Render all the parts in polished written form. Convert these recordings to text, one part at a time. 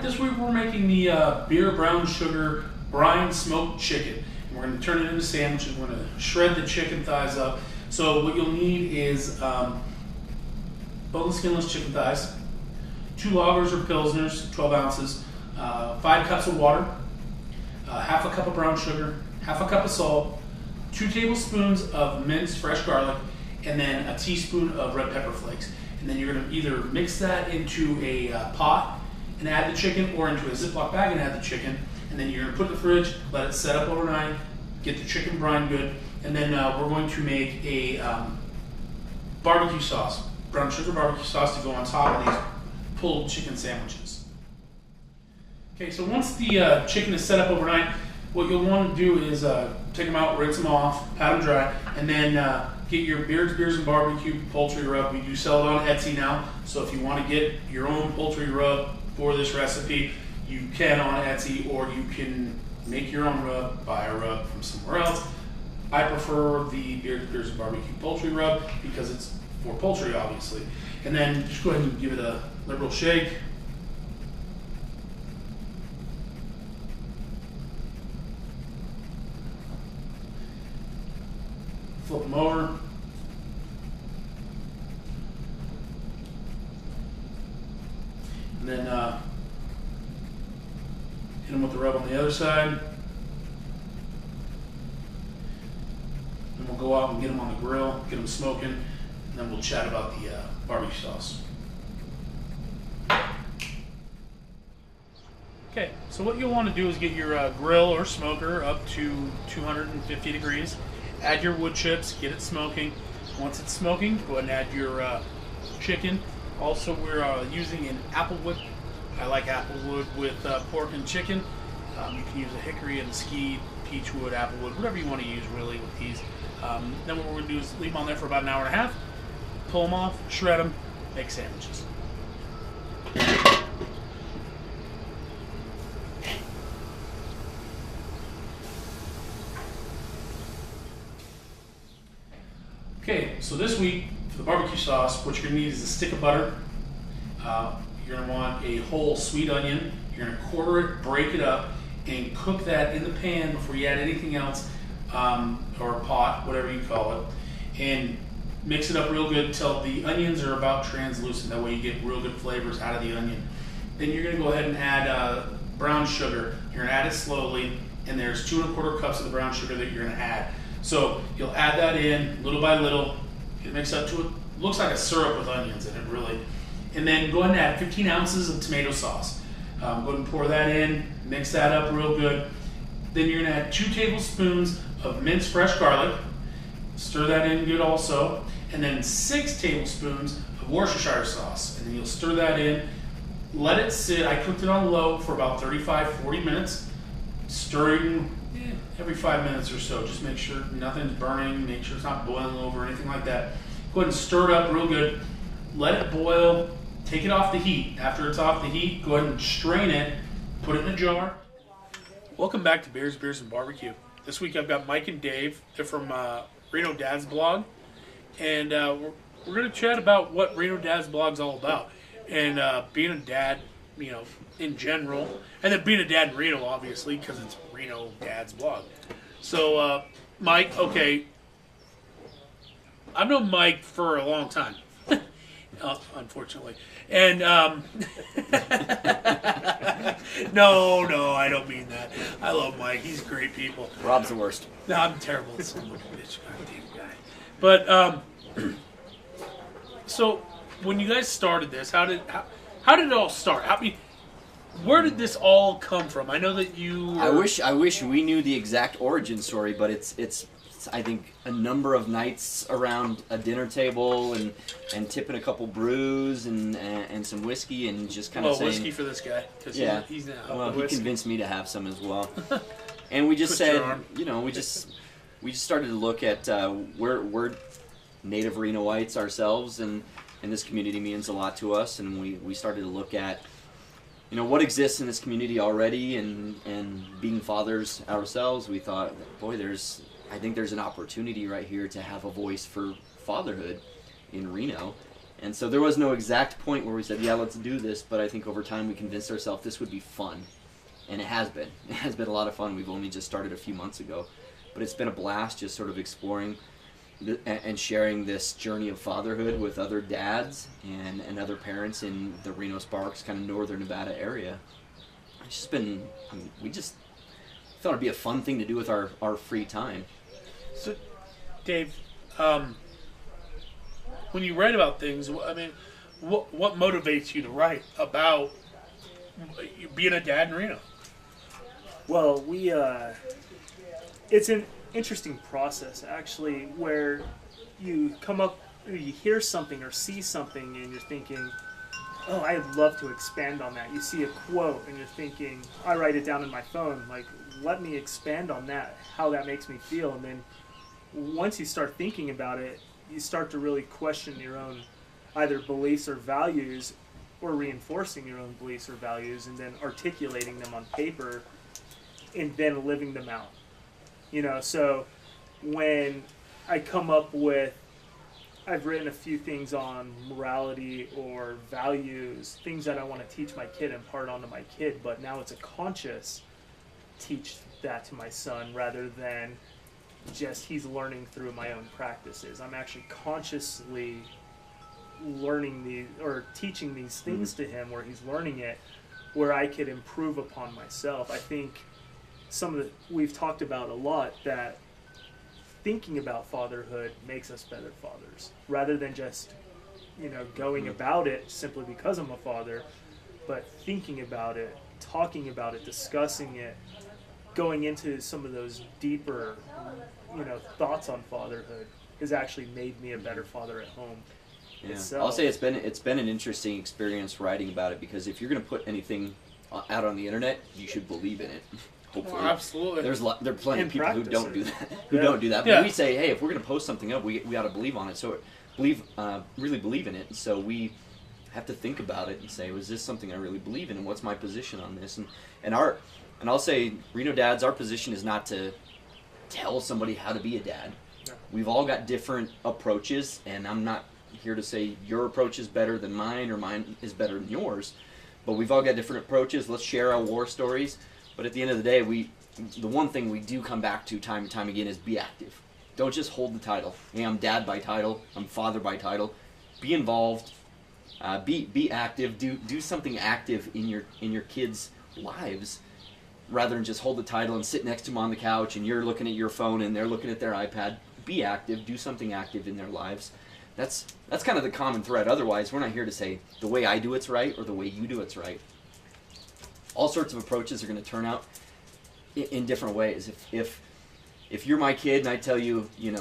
this week we're making the beer brown sugar brine smoked chicken. And we're going to turn it into sandwiches. We're going to shred the chicken thighs up. So what you'll need is boneless, skinless chicken thighs, 2 lagers or pilsners, 12 ounces, 5 cups of water, half a cup of brown sugar, half a cup of salt, 2 tablespoons of minced fresh garlic, and then a teaspoon of red pepper flakes. And then you're going to either mix that into a pot and add the chicken, or into a Ziploc bag and add the chicken. And then you're going to put it in the fridge, let it set up overnight, get the chicken brine good, and then we're going to make a barbecue sauce, brown sugar barbecue sauce, to go on top of these pulled chicken sandwiches. Okay, so once the chicken is set up overnight, what you'll want to do is take them out, rinse them off, pat them dry, and then get your Beers BBQ poultry rub. We do sell it on Etsy now, so if you want to get your own poultry rub for this recipe, you can on Etsy, or you can make your own rub, buy a rub from somewhere else. I prefer the Beers BBQ poultry rub because it's for poultry, obviously. And then just go ahead and give it a liberal shake. Flip them over. And then hit them with the rub on the other side. And we'll go out and get them on the grill, get them smoking, and then we'll chat about the barbecue sauce. Okay, so what you'll want to do is get your grill or smoker up to 250 degrees. Add your wood chips, get it smoking. Once it's smoking, go ahead and add your chicken. Also, we're using an applewood. I like applewood with pork and chicken. You can use a hickory, and mesquite, peachwood, applewood, whatever you want to use really with these. Then what we're going to do is leave them on there for about an hour and a half, pull them off, shred them, make sandwiches. Okay, so this week for the barbecue sauce, what you're going to need is a stick of butter. You're going to want a whole sweet onion. You're going to quarter it, break it up, and cook that in the pan before you add anything else, or a pot, whatever you call it. And mix it up real good until the onions are about translucent. That way you get real good flavors out of the onion. Then you're going to go ahead and add brown sugar. You're going to add it slowly, and there's 2 1/4 cups of the brown sugar that you're going to add. So you'll add that in little by little, get it mixed up to it. Looks like a syrup with onions in it, really. And then go ahead and add 15 ounces of tomato sauce. Go ahead and pour that in, mix that up real good. Then you're going to add 2 tablespoons of minced fresh garlic. Stir that in good also. And then 6 tablespoons of Worcestershire sauce. And then you'll stir that in. Let it sit. I cooked it on low for about 35-40 minutes. Stirring every 5 minutes or so. Just make sure nothing's burning. Make sure it's not boiling over or anything like that. Go ahead and stir it up real good. Let it boil. Take it off the heat. After it's off the heat, go ahead and strain it. Put it in a jar. Welcome back to Beers BBQ. This week I've got Mike and Dave. They're from Reno Dad's Blog. And we're going to chat about what Reno Dad's Blog's all about. And being a dad, you know, in general. And then being a dad in Reno, obviously, because it's Reno Dad's Blog. So, Mike, okay. I've known Mike for a long time. Unfortunately. And, no, I don't mean that. I love Mike. He's great people. Rob's the worst. No, I'm terrible. It's a bitch. Goddamn guy. But, so, when you guys started this, how did it all start? Where did this all come from? I know that you were... I wish we knew the exact origin story, but it's I think a number of nights around a dinner table and tipping a couple brews and some whiskey and just kind of saying... whiskey for this guy. Yeah. He's not well, he convinced me to have some as well. And we just said, you know, we just started to look at we're native Renoites ourselves, and this community means a lot to us, and we started to look at, you know, what exists in this community already, and being fathers ourselves, we thought, boy, I think there's an opportunity right here to have a voice for fatherhood in Reno, And so there was no exact point where we said, yeah, let's do this, but I think over time we convinced ourselves this would be fun. And it has been. It has been a lot of fun. We've only just started a few months ago. But it's been a blast just sort of exploring and sharing this journey of fatherhood with other dads and other parents in the Reno, Sparks, kind of northern Nevada area. It's just been, we just thought it'd be a fun thing to do with our free time. So, Dave, when you write about things, I mean, what motivates you to write about being a dad in Reno? Well, it's an interesting process, actually, where you come up, you hear something or see something and you're thinking, oh, I'd love to expand on that. You see a quote and you're thinking, I write it down in my phone, like, let me expand on that, how that makes me feel. And then once you start thinking about it, you start to really question your own either beliefs or values, or reinforcing your own beliefs or values and then articulating them on paper and then living them out. You know, so when I come up with, I've written a few things on morality or values, things that I want to teach my kid, impart onto my kid, but now it's a conscious teach that to my son rather than just he's learning through my own practices. I'm actually consciously learning or teaching these things to him where he's learning it, where I could improve upon myself. I think we've talked about a lot that thinking about fatherhood makes us better fathers rather than just, going about it simply because I'm a father, but thinking about it, talking about it, discussing it, going into some of those deeper, thoughts on fatherhood has actually made me a better father at home. Yeah. Itself. I'll say it's been an interesting experience writing about it, because if you're going to put anything out on the internet, you should believe in it. Hopefully, absolutely. There are plenty of people who don't do that. Don't do that. Yeah. But we say, hey, if we're going to post something up, we ought to believe on it. So really believe in it. And so we have to think about it and say, was this something I really believe in, and what's my position on this? And I'll say, Reno dads, our position is not to tell somebody how to be a dad. No. We've all got different approaches, and I'm not here to say your approach is better than mine or mine is better than yours, but we've all got different approaches. Let's share our war stories. But at the end of the day, the one thing we do come back to time and time again is be active. Don't just hold the title. Hey, I'm dad by title. I'm father by title. Be involved. Be active. Do something active in your kids' lives, rather than just hold the title and sit next to them on the couch and you're looking at your phone and they're looking at their iPad. Be active. Do something active in their lives. That's kind of the common thread. Otherwise, we're not here to say the way I do it's right or the way you do it's right. All sorts of approaches are going to turn out in different ways. If you're my kid and I tell you, you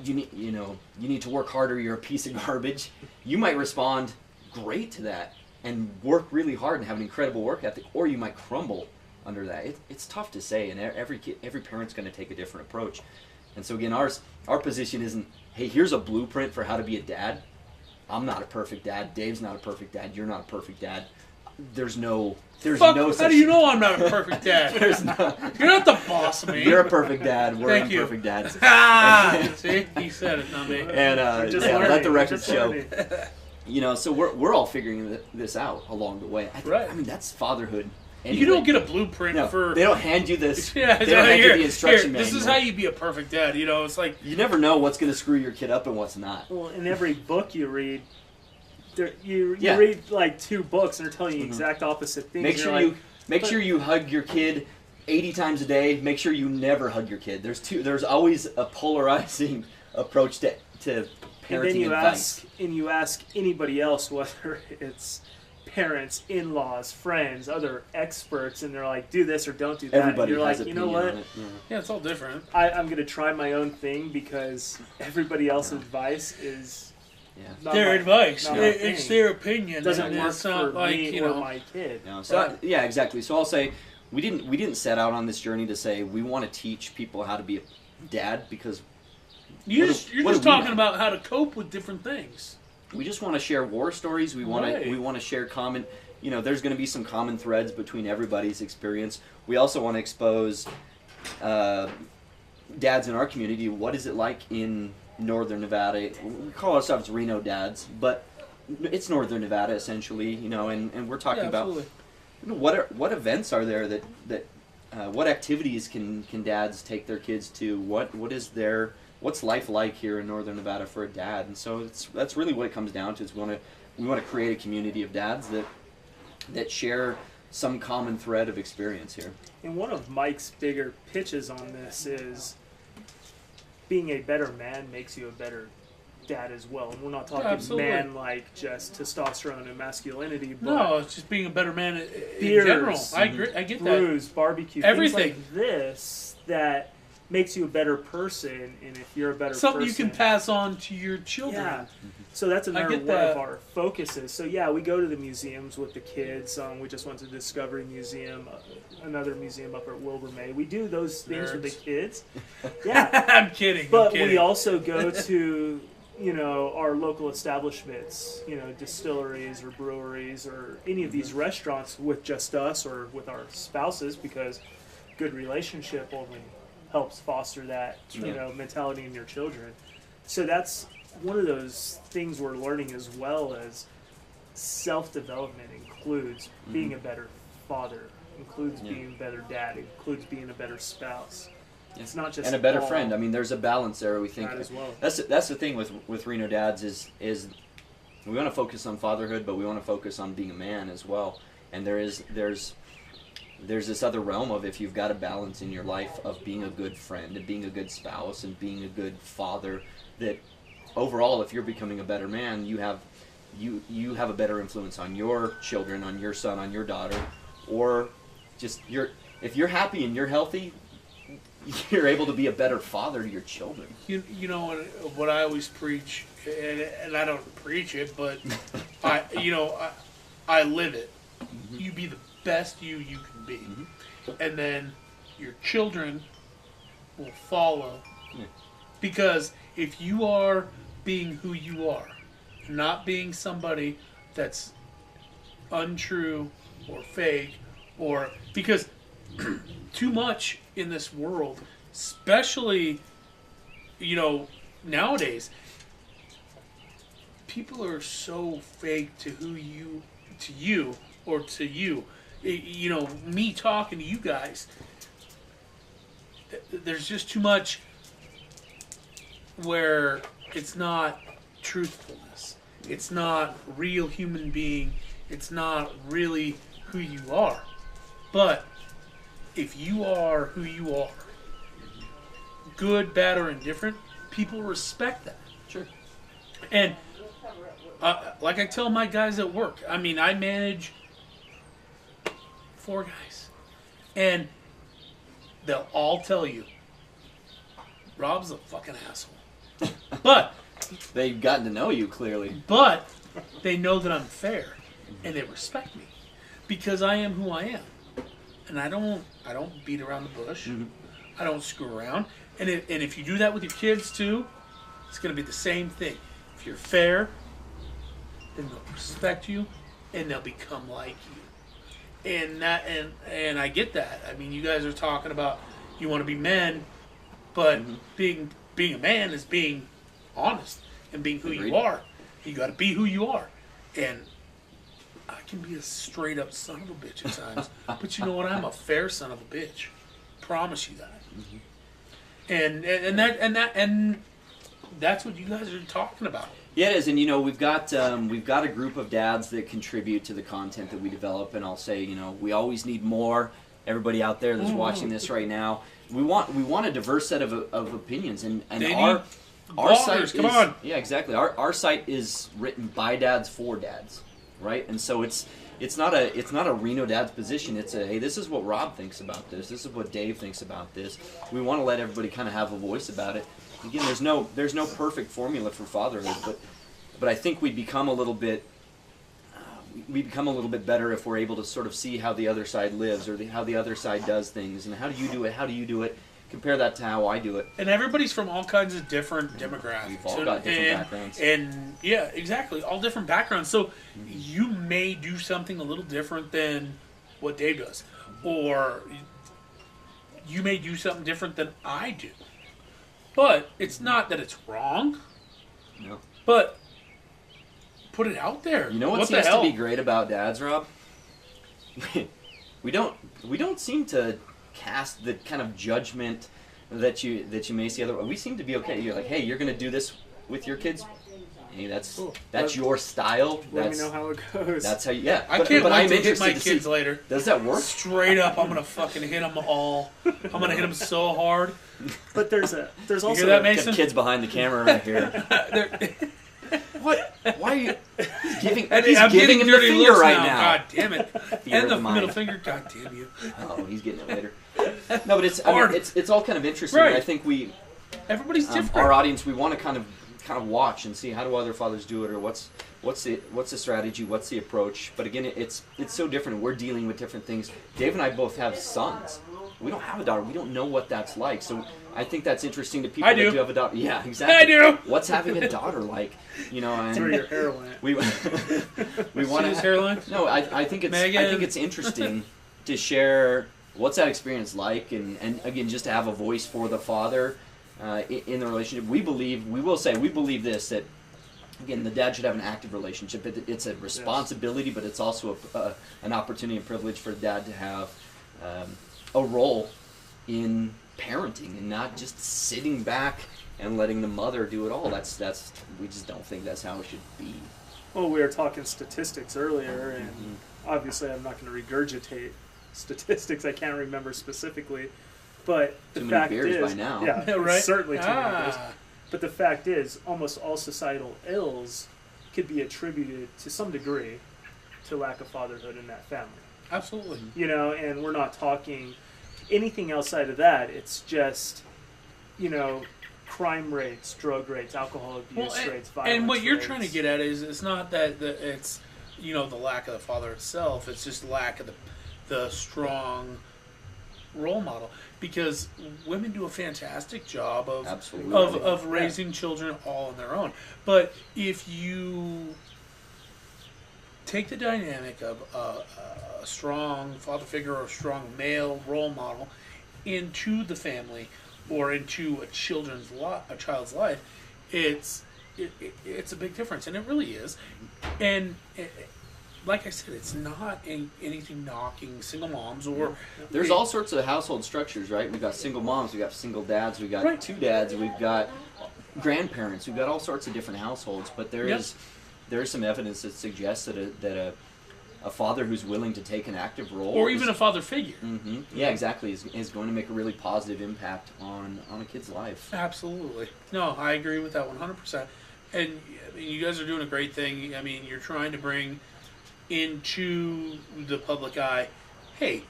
need to work harder, you're a piece of garbage, you might respond great to that and work really hard and have an incredible work ethic, or you might crumble under that. It's tough to say, and every parent's going to take a different approach. And so again, our position isn't, hey, here's a blueprint for how to be a dad. I'm not a perfect dad. Dave's not a perfect dad. You're not a perfect dad. There's no How such. do you know I'm not a perfect dad? You're not the boss of me. You're a perfect dad. We're Thank you. imperfect dads. See, he said it, not me. And learning, let the record just show. learning. So we're all figuring this out along the way. Right. I mean, that's fatherhood. Anyway. You don't get a blueprint for. They don't hand you this. Yeah, they don't hand you the instruction This manual. is how you be a perfect dad. It's like You never know what's going to screw your kid up and what's not. Well, in every book you read, you Yeah. read like 2 books and they're telling you exact opposite things. Make sure you hug your kid 80 times a day. Make sure you never hug your kid. There's always a polarizing approach to parenting and then advice. you ask anybody else, whether it's parents, in-laws, friends, other experts, and they're like, do this or don't do that. Everybody and you're has like, you opinion know what? on it. yeah, it's all different. I'm going to try my own thing because everybody else's advice is Yeah. not Their my- advice. not my It's thing. their opinion. It doesn't and work it's not for like, me or my kid. No, so Right. yeah, exactly. So I'll say we didn't set out on this journey to say we want to teach people how to be a dad, because You're what just do we talking know? about how to cope with different things. we just want to share war stories. We want Right. to share common. There's going to be some common threads between everybody's experience. We also want to expose dads in our community, what is it like in northern Nevada? We call ourselves Reno dads, but it's northern Nevada essentially, you know, and we're talking about, you know, what events are there that what activities can dads take their kids to? What's life like here in northern Nevada for a dad? And so that's really what it comes down to. Is we want to create a community of dads that share some common thread of experience here. And one of Mike's bigger pitches on this is being a better man makes you a better dad as well. And we're not talking man like just testosterone and masculinity, but no, it's just being a better man in beers, general. I agree. I get brews, barbecue, everything things like this that makes you a better person. And if you're a better something person, you can pass on to your children. Yeah. So that's another one of our focuses. So yeah, we go to the museums with the kids. We just went to the Discovery Museum, another museum up at Wilbur May. We do those things with the kids. Yeah, I'm kidding. But we also go to, you know, our local establishments, you know, distilleries or breweries or any of these restaurants with just us or with our spouses, because good relationship only helps foster that, you know, mentality in your children. So that's one of those things we're learning, as well as self-development includes being a better father, includes being a better dad, includes being a better spouse. It's not just and a better friend. I mean, there's a balance there. We think as well. That's the thing with Reno dads is we want to focus on fatherhood, but we want to focus on being a man as well. And there's this other realm of, if you've got a balance in your life of being a good friend and being a good spouse and being a good father, that overall, if you're becoming a better man, you have a better influence on your children, on your son, on your daughter, or just if you're happy and you're healthy, you're able to be a better father to your children. You know what I always preach, and I don't preach it, but I live it. Mm-hmm. You be the best you can be, and then your children will follow. Yeah. Because if you are being who you are, not being somebody that's untrue or fake, or because too much in this world, especially, you know, nowadays, people are so fake to you. You know, me talking to you guys, there's just too much where it's not truthfulness. It's not real human being. It's not really who you are. But if you are who you are, good, bad, or indifferent, people respect that. Sure. And like I tell my guys at work, I mean, I manage 4 guys, and they'll all tell you, Rob's a fucking asshole. But they've gotten to know you clearly. But they know that I'm fair, and they respect me because I am who I am, and I don't beat around the bush. Mm-hmm. I don't screw around. And if you do that with your kids too, it's going to be the same thing. If you're fair, then they'll respect you, and they'll become like you. And I get that. I mean, you guys are talking about you want to be men, but being a man is being honest and being who you are. You got to be who you are. And I can be a straight up son of a bitch at times, but you know what? I'm a fair son of a bitch. Promise you that. Mm-hmm. And that's what you guys are talking about. Yeah, it is, and you know we've got a group of dads that contribute to the content that we develop, and I'll say, you know, we always need more. Everybody out there that's watching this right now, we want a diverse set of opinions, and our site is, yeah, exactly. Our site is written by dads for dads, right? And so it's not a Reno dad's position. It's a, hey, this is what Rob thinks about this. This is what Dave thinks about this. We want to let everybody kind of have a voice about it. Again, there's no perfect formula for fatherhood, but I think we become a little bit better if we're able to sort of see how the other side lives, or how the other side does things, and how do you do it. Compare that to how I do it. And everybody's from all kinds of different demographics. We've all got different backgrounds. And yeah, exactly, all different backgrounds. So you may do something a little different than what Dave does, or you may do something different than I do. But it's not that it's wrong. No. But put it out there. You know what seems to be great about dads, Rob? we don't seem to cast the kind of judgment that you may see otherwise. We seem to be okay. You're like, hey, you're gonna do this with your kids. Hey, that's your style. Let me know how it goes. That's how you. Yeah. I can't wait to hit my kids later. Does that work? Straight up, I'm gonna fucking hit them all. I'm gonna hit them so hard. But there's also you hear that, Mason? Got kids behind the camera right here. What? Why are you? He's giving. I'm giving him the dirty finger looks right now. now. God damn it! Fear And the of mine. middle finger. God damn you! Oh, he's getting it later. No, but it's all kind of interesting. Right. I think everybody's different. Our audience, we want to kind of watch and see how do other fathers do it, or what's the strategy, what's the approach. But again, it's so different. We're dealing with different things. Dave and I both have sons. We don't have a daughter. We don't know what that's like. So I think that's interesting to people that do have a daughter. Yeah, exactly. I do. What's having a daughter like? You know, and That's where your hair went. we want See his hairline? No, I think it's interesting to share what's that experience like, and again, just to have a voice for the father in the relationship. We believe this, that again, the dad should have an active relationship. It's a responsibility, but it's also an opportunity and privilege for the dad to have a role in parenting and not just sitting back and letting the mother do it all. That's we just don't think that's how it should be. Well, we were talking statistics earlier, and obviously I'm not going to regurgitate statistics I can't remember specifically, but the Too fact many beers is, by now. yeah, Right? certainly too many beers. Ah. But the fact is, almost all societal ills could be attributed to some degree to lack of fatherhood in that family. Absolutely. You know, and we're not talking anything outside of that. It's just, you know, crime rates, drug rates, alcohol abuse rates, violence and what you're rates. trying to get at is it's not that it's the lack of the father itself. It's just lack of the strong role model, because women do a fantastic job of raising children all on their own. But if you take the dynamic of a strong father figure or a strong male role model into the family or into a child's life, it's a big difference, and it really is. And like I said, it's not anything knocking single moms or... There's all sorts of household structures, right? We've got single moms, we've got single dads, we've got two dads, we've got grandparents, we've got all sorts of different households, but there is some evidence that suggests that a father who's willing to take an active role... Or even a father figure. Mm-hmm. Yeah, exactly, is going to make a really positive impact on a kid's life. Absolutely. No, I agree with that 100%. And I mean, you guys are doing a great thing. I mean, you're trying to bring into the public eye, hey,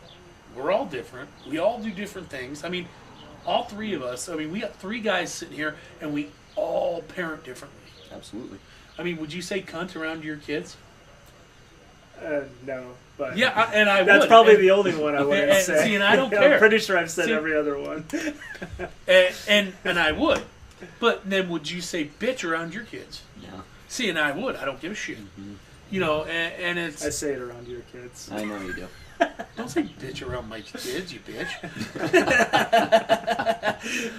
we're all different. We all do different things. I mean, all three of us, we got three guys sitting here, and we all parent differently. Absolutely. I mean, would you say cunt around your kids? No, but yeah, I that's would. probably the only one I wouldn't say. See, and I don't care. I'm pretty sure I've said every other one. and I would. But then would you say bitch around your kids? No. See, and I would. I don't give a shit. Mm-hmm. You know, and it's... I say it around your kids. I know you do. Don't say bitch around my kids, you bitch.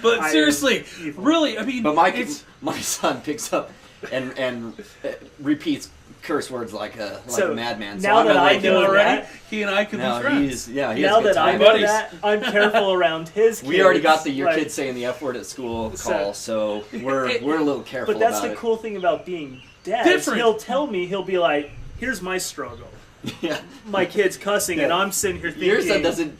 But seriously, really, I mean... But my son picks up and repeats curse words like a madman. Now that I know already, that, he and I could be friends. He has now a good that I time. know that, I'm careful around his kids. We already got the your kids saying the F word at school call, so we're a little careful But that's about the it. cool thing about being dads. Different. He'll tell me, he'll be like, here's my struggle. Yeah. My kid's cussing, and I'm sitting here thinking... Your son doesn't...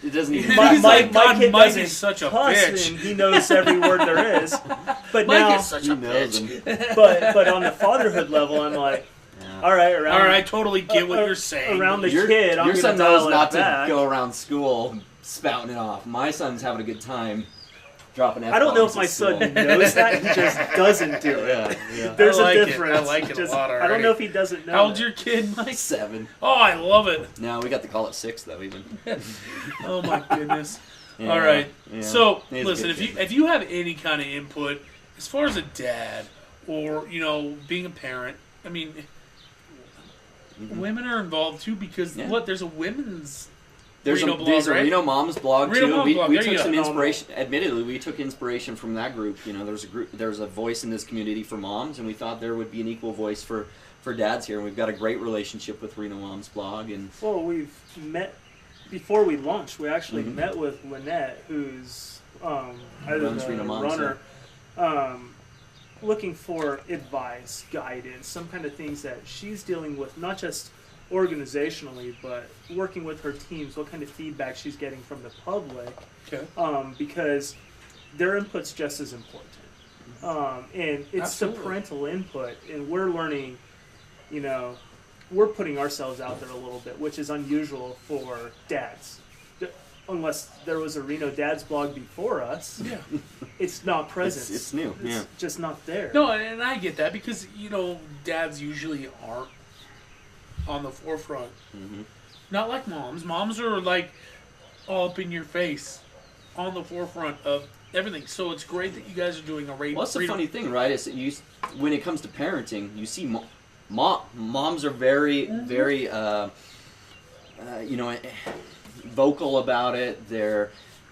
It doesn't even... He's like, God, kid Mike doesn't is such a cuss, bitch. and he knows every word there is. But Mike now, is such a bitch. but on the fatherhood level, I'm like, all right, I totally get what you're saying. Around the kid, I'm your son gonna knows dial not it back. to go around school spouting it off. My son's having a good time dropping F-bombs I don't know if my at school. son knows that, he just doesn't do it. Yeah. There's I like a it. difference. I like it a lot I already. don't know if he doesn't know. How old's your kid, Mike? 7. Oh, I love it. No, we got to call it 6 though. Even. Oh my goodness. Yeah, All right. yeah. So He's a listen, good kid. if you have any kind of input as far as a dad or being a parent, I mean, women are involved too because there's a women's There's Reno blog, there's a right? Reno Mom's blog Reno too. Mom's blog, We there you took go. some inspiration. Admittedly, we took inspiration from that group. You know, there's a voice in this community for moms, and we thought there would be an equal voice for dads here. And we've got a great relationship with Reno Mom's blog. And Well, we've met before we launched. We actually met with Lynette, who's either Runs the Reno Moms, runner, looking for advice, guidance, some kind of things that she's dealing with, not just organizationally, but working with her teams, what kind of feedback she's getting from the public, Okay. because their input's just as important. And it's Absolutely. the parental input, and we're learning, you know, we're putting ourselves out there a little bit, which is unusual for dads. Unless there was a Reno Dads blog before us, Yeah. it's not present. it's new. Yeah. It's just not there. No, and I get that because, you know, dads usually aren't on the forefront. Mm-hmm. Not like moms. Moms are like all up in your face, on the forefront of everything. So it's great that you guys are doing a rate. Well, that's the funny thing, right? Is that when it comes to parenting, you see moms are very, very, you know, vocal about it. They're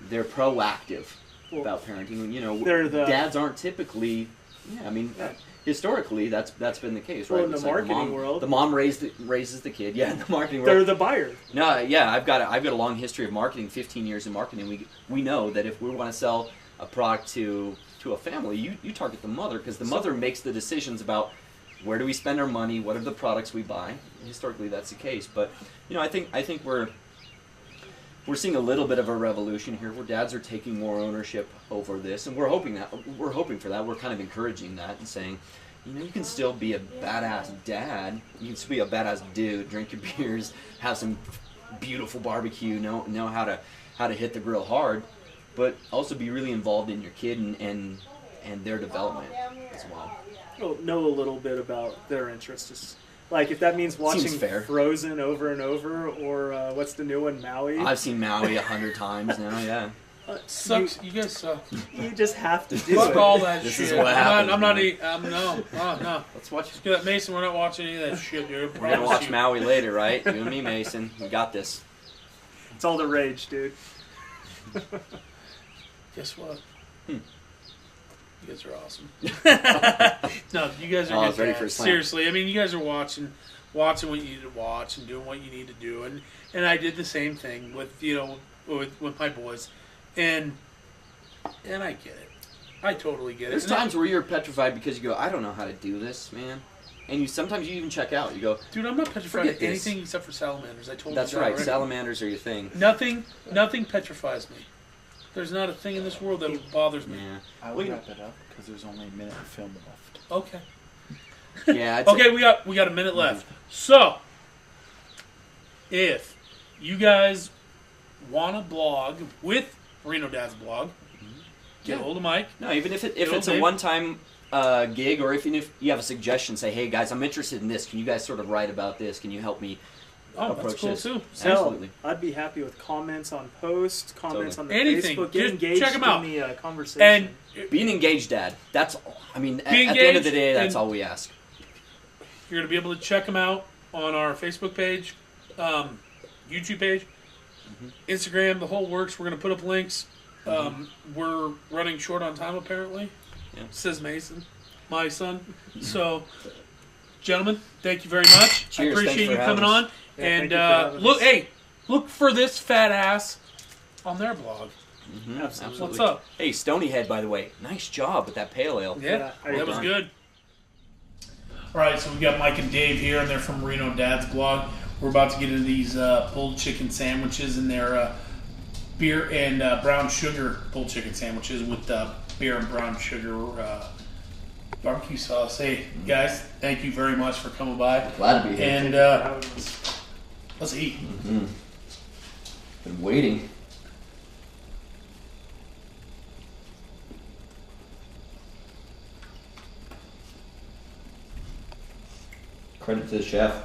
proactive about parenting. You know, dads aren't typically. Yeah, I mean, historically, that's been the case, right? Well, in the It's like marketing world, the mom raises the kid. Yeah, in the marketing they're world. the buyer. No, yeah, I've got a long history of marketing, 15 years in marketing. We know that if we want to sell a product to a family, you target the mother because the mother makes the decisions about where do we spend our money, what are the products we buy. Historically, that's the case, but you know, I think we're seeing a little bit of a revolution here where dads are taking more ownership over this, and we're hoping for that. We're kind of encouraging that and saying, you know, you can still be a badass dad. You can still be a badass dude, drink your beers, have some beautiful barbecue, know how to hit the grill hard, but also be really involved in your kid and their development as well. Know a little bit about their interests. Like if that means watching Frozen over and over, or what's the new one, Maui? I've seen Maui 100 times now. Yeah. Sucks. You guys suck. You just have to do Fuck it. all that This shit. is what happens, No. Let's watch. Screw that, Mason. We're not watching any of that shit, dude. We're gonna watch Maui later, right? You and me, Mason. We got this. It's all the rage, dude. Guess what? You guys are awesome. No, you guys are I good was ready dads. for a slam. Seriously, I mean, you guys are watching what you need to watch and doing what you need to do, and I did the same thing with with my boys, and I get it. I totally get it. There's times where you're petrified because you go, I don't know how to do this, man. And sometimes you even check out. You go, dude, I'm not petrified of forget this. anything except for salamanders. I told That's you that right. already. Salamanders are your thing. Nothing petrifies me. There's not a thing in this world that bothers me. Yeah. I would wrap it up because there's only a minute of film left. Okay. Yeah. Okay, we got a minute left. So, if you guys want to blog with Reno Dad's blog, get hold of Mike. No, even if it's a one-time gig, or if you have a suggestion, say, hey guys, I'm interested in this. Can you guys sort of write about this? Can you help me approach that's cool this? too. Absolutely. I'd be happy with comments on posts, comments on the Anything. Facebook. Get Just engaged check 'em out. in the conversation. And Be an engaged dad. That's all. I mean, at Be the end of the engaged day, that's and- all we ask. you're going to be able to check them out on our Facebook page, YouTube page, Instagram, the whole works. We're going to put up links. We're running short on time, apparently. Yeah. Says Mason, my son. So, gentlemen, thank you very much. Cheers. I appreciate Thanks for you coming having us. on. Yeah, and thank you for having us. look for this fat ass on their blog. Absolutely. What's up? Hey, Stonyhead, by the way, nice job with that pale ale. Yeah, Yeah, that was done. good. All right, so we got Mike and Dave here, and they're from Reno Dad's blog. We're about to get into these pulled chicken sandwiches, and they're beer and brown sugar pulled chicken sandwiches with beer and brown sugar barbecue sauce. Hey, guys, thank you very much for coming by. Glad to be here. And let's eat. Been waiting. Credit to the chef.